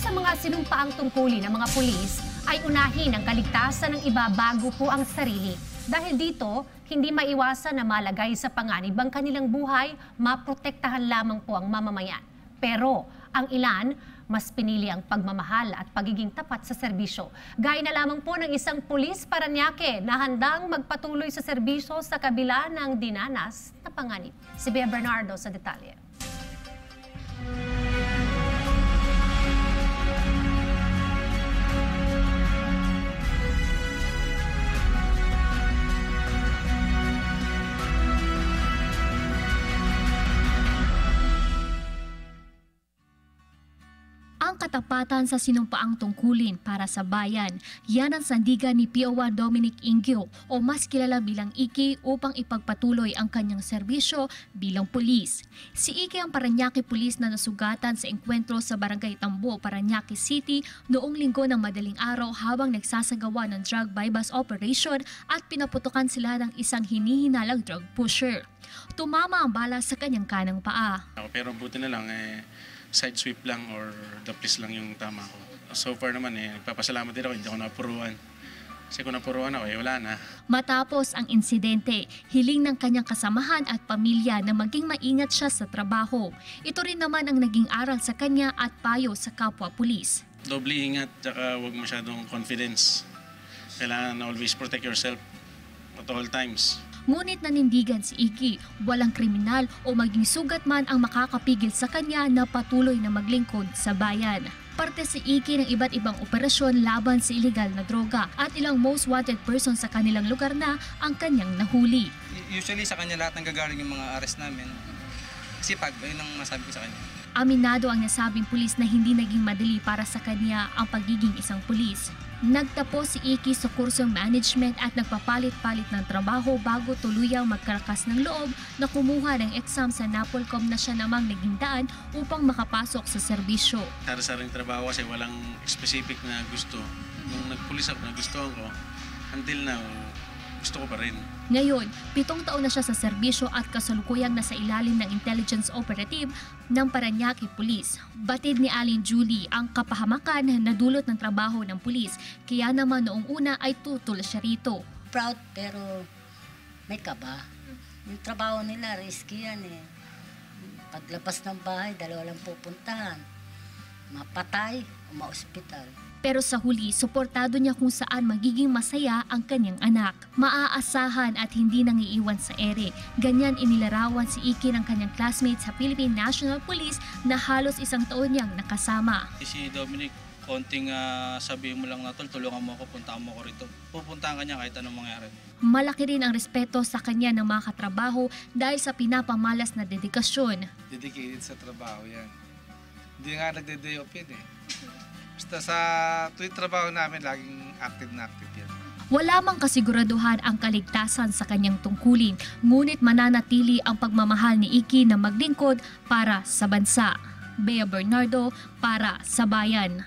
sa mga sinumpaang tungkulin ng mga pulis ay unahin ang kaligtasan ng iba bago po ang sarili. Dahil dito, hindi maiwasan na malagay sa panganib ang kanilang buhay, maprotektahan lamang po ang mamamayan. Pero ang ilan, mas pinili ang pagmamahal at pagiging tapat sa serbisyo. Gaya na lamang po ng isang pulis Parañaque na handang magpatuloy sa serbisyo sa kabila ng dinanas na panganib. Si Bea Bernardo sa detalye. Ang katapatan sa sinumpaang tungkulin para sa bayan, yan ang sandigan ni PO1 Dominic Ingyo o mas kilala bilang Iki upang ipagpatuloy ang kanyang serbisyo bilang pulis. Si Iki ang Parañaque pulis na nasugatan sa engkwentro sa Barangay Tambo, Parañaque City noong linggo ng madaling araw habang nagsasagawa ng drug bypass operation at pinaputukan sila ng isang hinihinalang drug pusher. Tumama ang bala sa kanyang kanang paa. Pero buti na lang side sweep lang or daplis lang yung tama ko. So far naman nagpapasalamat din ako, hindi ako napuruan. Kasi kung napuruan ako, wala na. Matapos ang insidente, hiling ng kanyang kasamahan at pamilya na maging maingat siya sa trabaho. Ito rin naman ang naging aral sa kanya at payo sa kapwa-pulis. Doble ingat, tsaka huwag masyadong confidence. Kailangan always protect yourself at all times. Ngunit nanindigan si Iki, walang kriminal o maging sugat man ang makakapigil sa kanya na patuloy na maglingkod sa bayan. Parte si Iki ng iba't ibang operasyon laban sa iligal na droga at ilang most wanted person sa kanilang lugar na ang kanyang nahuli. Usually sa kanya lahat ng gagaling yung mga arrest namin. Sipag, yun ang masabi ko sa kanya. Aminado ang nasabing pulis na hindi naging madali para sa kanya ang pagiging isang pulis. Nagtapos si Iki sa kursong management at nagpapalit-palit ng trabaho bago tuluyang magkarakas ng loob na kumuha ng exam sa Napolcom na siya namang naging daan upang makapasok sa serbisyo. Sari-saring trabaho kasi walang specific na gusto. Nung nagpulis ako, nagustuhan ko, until now, gusto ko pa rin. Ngayon, 7 taon na siya sa serbisyo at kasalukuyang nasa ilalim ng intelligence operative ng Parañaque Police. Batid ni Aling Julie ang kapahamakan na dulot ng trabaho ng pulis, kaya naman noong una ay tutol siya rito. Proud pero may kaba. Yung trabaho nila, risky yan eh. Paglabas ng bahay, dalawa lang pupuntahan. Mapatay o ma-ospital. Pero sa huli, suportado niya kung saan magiging masaya ang kanyang anak. Maaasahan at hindi nangiiwan sa ere. Ganyan inilarawan si Iki ng kanyang classmate sa Philippine National Police na halos 1 taon niyang nakasama. Si Dominic, konting sabihin mo lang na tulungan mo ako, puntahan mo ako rito. Pupuntahan ka niya kahit anong mangyari. Malaki rin ang respeto sa kanya ng mga katrabaho dahil sa pinapamalas na dedikasyon. Dedicated sa trabaho yan. Hindi nga nagde-day off yan eh. Basta sa tuwing trabaho namin, laging active na active yan. Wala mang kasiguraduhan ang kaligtasan sa kanyang tungkulin, ngunit mananatili ang pagmamahal ni Iki na maglingkod para sa bansa. Bea Bernardo para sa Bayan.